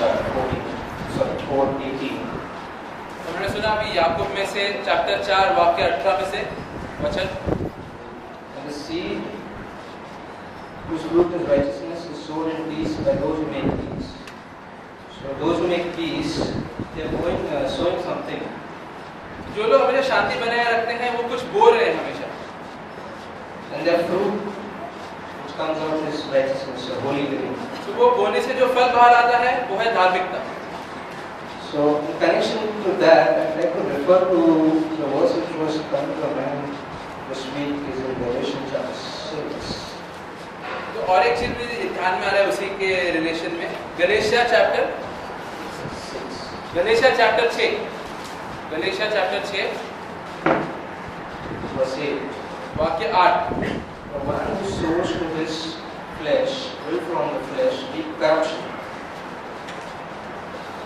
chapter 4:18. हमने सुना अभी याकूब में से चैप्टर 4 वाक्य 18 में से वचन, And the seed whose root is righteousness is sown in peace by those who make peace. So those who make peace, they are sowing something. जो लोग हमेशा शांति बनाए रखते हैं वो कुछ बोल रहे हैं हमेशा, And their fruit which comes out is righteousness, or holy living. तो वो बोने से जो फल बाहर आता है वो है धार्मिकता। So in connection to that, I'd like to refer to the verse which was coming to mind this week is in Galatians chapter 6. तो और एक चीज भी ध्यान में आ रहा है उसी के रिलेशन में, गलेशिया चैप्टर 6, गलेशिया चैप्टर 6 Verse 8. वाक्य 8, The one who sows to his flesh will from the flesh reap corruption.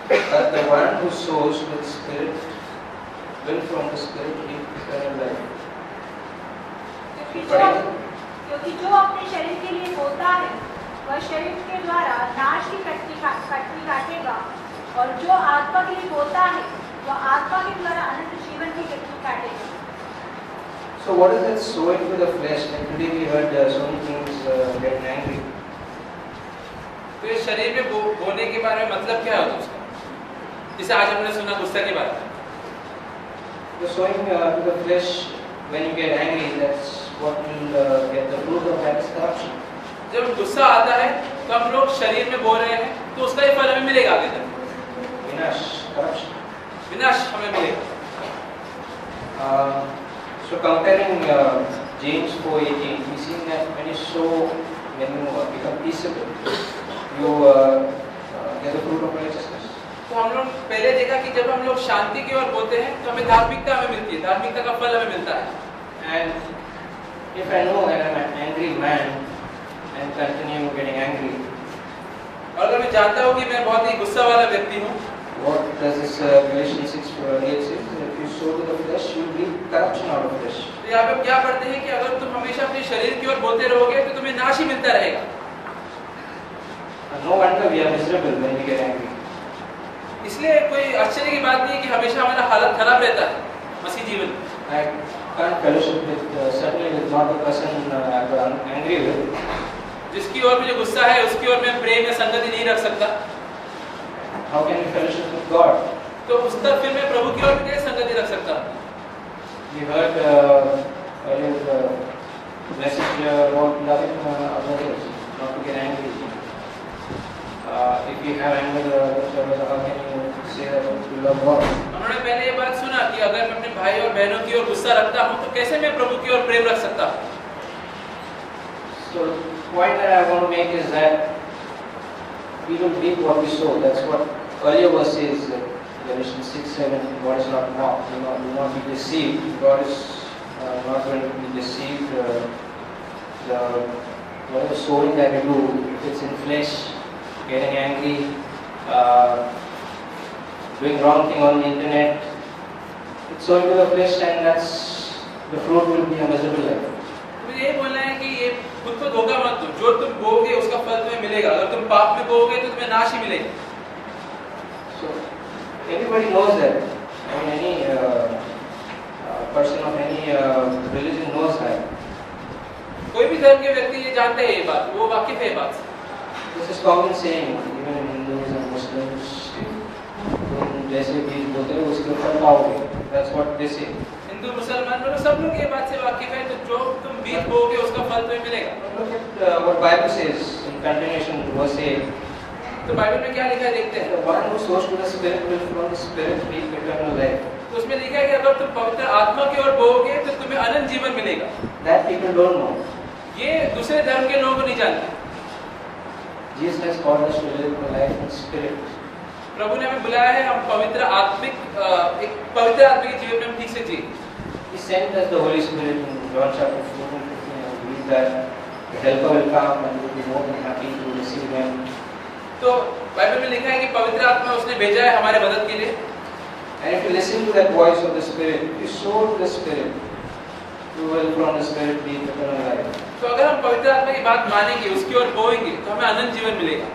But the one who sows to the Spirit will from the Spirit reap eternal life. क्योंकि जो अपने शरीर के लिए बोता है वह शरीर के द्वारा नाश की कटनी काटेगा, और जो आत्मा के लिए बोता है वह आत्मा के द्वारा अनंत जीवन की कटनी काटेगा। So what is that sowing to the flesh? Like today we heard so many things getting angry. तो इस शरीर में बोने के बारे में मतलब क्या होता है उसका? जैसे आज हमने सुना गुस्सा के बारे में। The sowing to the flesh when you get angry, that's what will get the fruit of that is corruption. जब गुस्सा आता है तो हम लोग शरीर में बोल रहे हैं तो उसका ही फल हमें मिलेगा आगे तक, Vinash, corruption. विनाश हमें मिलेगा। So comparing James 4:18, we see that when you sow, when you become peaceable, you get the fruit of righteousness. तो हम लोग पहले देखा कि जब हम लोग शांति की ओर बोलते हैं तो हमें धार्मिकता हमें मिलती है, धार्मिकता का फल हमें मिलता है। And if I know that I'm an angry man and continue getting angry, और अगर मैं जानता हूँ कि मैं बहुत ही गुस्सा वाला व्यक्ति हूँ, what does this Galatians 6:8 say? If you sow to the flesh, you reap corruption out of flesh. तो यहाँ पे क्या पढ़ते हैं कि अगर तुम हमेशा अपने शरीर की ओर बोलते रहोगे तो तुम्हें नाश ही मिलता रहेगा। And no wonder we are miserable when we get angry. इसलिए कोई आश्चर्य की बात नहीं है कि हमेशा हमारा हालत खराब रहता है मसीह जीवन में। I can't fellowship with certainly with not the person I'm angry with. जिसकी ओर मुझे गुस्सा है उसकी ओर मैं प्रेम या संगति नहीं रख सकता, How can we fellowship with God? तो उस तक फिर मैं प्रभु की ओर भी कैसे संगति रख सकता हूँ? We heard earlier the message about loving others, not to get angry. If you have anger against others, how can you say that you love God? हमने पहले ये बात सुना कि अगर मैं अपने भाई और बहनों की ओर गुस्सा रखता हूँ तो कैसे मैं प्रभु की ओर प्रेम रख सकता हूँ? So the point that I want to make is that we will reap what we sow. That's what earlier verse says, Galatians 6:7. God is not mocked. Do not be deceived. God is not going to be deceived. Whatever sowing that we do, if it's in flesh, getting angry, doing wrong thing on the internet, it's sowing to the flesh, and that's the fruit will be a miserable life. मुझे ये बोलना है कि ये खुद को धोखा मत दो, जो तुम बोओगे उसका फल तुम्हें मिलेगा। अगर तुम पाप में बोओगे तो तुम्हें नाश ही मिलेगा। So everybody knows that. I mean, any person of any religion knows that. कोई भी धर्म के व्यक्ति ये जानते हैं ये बात, वो वाकिफ है ये बात से। This is common saying, even in Hindus and Muslims. तुम जैसे बीज बोते हो उसके ऊपर पाओगे. That's what they say. Hindu मुसलमान लोग सब लोग ये बात से वाकिफ है, तो जो तुम बीज बोओगे उसका फल तुम्हें मिलेगा। Look at what Bible says in continuation to verse 8. तो बाइबल में क्या लिखा है देखते हैं। The one who sows to the Spirit will from the Spirit reap eternal life. तो उसमें लिखा है कि अगर तुम पवित्र आत्मा की ओर बोओगे तो तुम्हें अनंत जीवन मिलेगा। That people don't know. ये दूसरे धर्म के लोग नहीं जानते। Jesus has called us to live a life in Spirit. प्रभु ने हमें बुलाया है हम पवित्र आत्मिक एक पवित्र आत्मिक जीवन में हम ठीक से जिए। He sent us the Holy Spirit in John chapter 14:15. I believe that the Helper will come and we will be more than happy to receive Him. तो बाइबल में लिखा है कि पवित्र आत्मा उसने भेजा है हमारे मदद के लिए। And if you listen to that voice of the Spirit, if you sow to the Spirit, you will from the Spirit be eternal life. तो अगर हम पवित्र आत्मा की बात मानेंगे, उसकी ओर बोएंगे, तो हमें अनंत जीवन मिलेगा।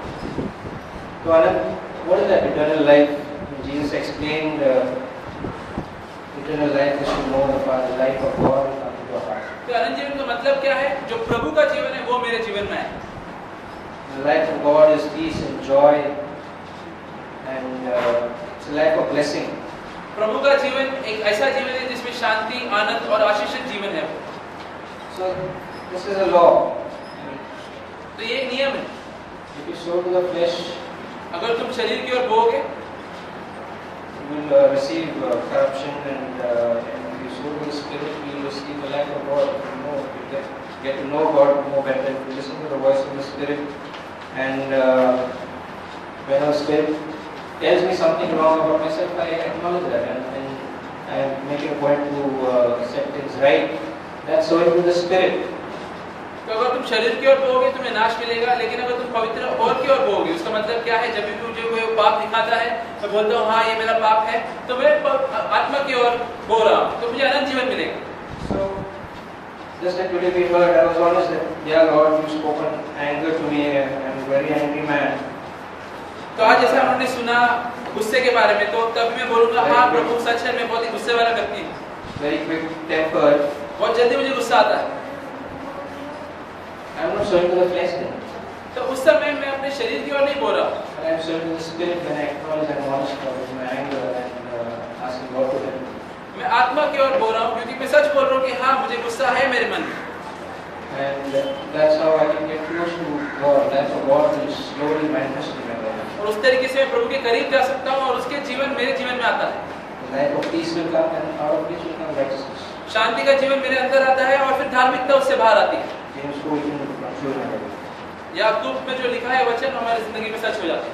तो अनंत what is that eternal life? Jesus explained eternal life is to know the Father, the life of God and come to our heart. तो अनंत जीवन का मतलब क्या है? जो प्रभु का जीवन है वो मेरे जीवन में है। The life of God is peace and joy, and it's a life of blessing. प्रभु का जीवन एक ऐसा जीवन है जिसमें शांति, आनंद और आशीषित जीवन है। So this is a law. तो ये नियम है। If you sow to the flesh, अगर तुम शरीर की ओर बोओगे you will receive corruption, and if you sow to the Spirit, you will receive the life of God. You get to know God more better. You listen to the voice of the Spirit, and when the Spirit tells me something wrong about myself, I acknowledge that, and I make it a point to set things right. That's sowing to the Spirit. तो अगर तुम शरीर की ओर बोओगे तुम्हें नाश मिलेगा, लेकिन अगर तुम पवित्र और की ओर बोओगे, उसका मतलब क्या है? जब भी मुझे कोई पाप दिखाता है, मैं बोलता हूँ हाँ ये मेरा पाप है, तो मैं आत्मा की ओर बो रहा हूँ, तो मुझे अनंत जीवन मिलेगा। So just like today we heard, I was honest that, yeah Lord, you've spoken anger to me, and I'm a very angry man. तो आज जैसा हमने सुना गुस्से के बारे में, तो तब मैं बोलूँगा हाँ प्रभु सच है, मैं बहुत ही गुस्से वाला व्यक्ति हूँ। Very quick tempered. बहुत जल्दी मुझे गुस्सा आता है। I'm not sowing to the flesh then. तो उस समय मैं अपने शरीर की ओर नहीं बोल रहा हूँ, But I'm sowing to the Spirit when I acknowledge and honest about my anger and asking God to help me. मैं आत्मा की ओर बोल रहा हूँ, क्योंकि मैं सच बोल रहा हूँ कि हाँ मुझे गुस्सा है मेरे मन में। And that's how I can get close to God. That's how God will slowly manifest in my life. और उस तरीके से मैं प्रभु के करीब जा सकता हूँ और उसके जीवन मेरे जीवन में आता है। The life of peace will come, and out of peace will come righteousness. शांति का जीवन मेरे अंदर आता है और फिर धार्मिकता उससे बाहर आती है। James 4:18 from sure. याकूब में जो लिखा है वचन हमारी जिंदगी में सच हो जाता है।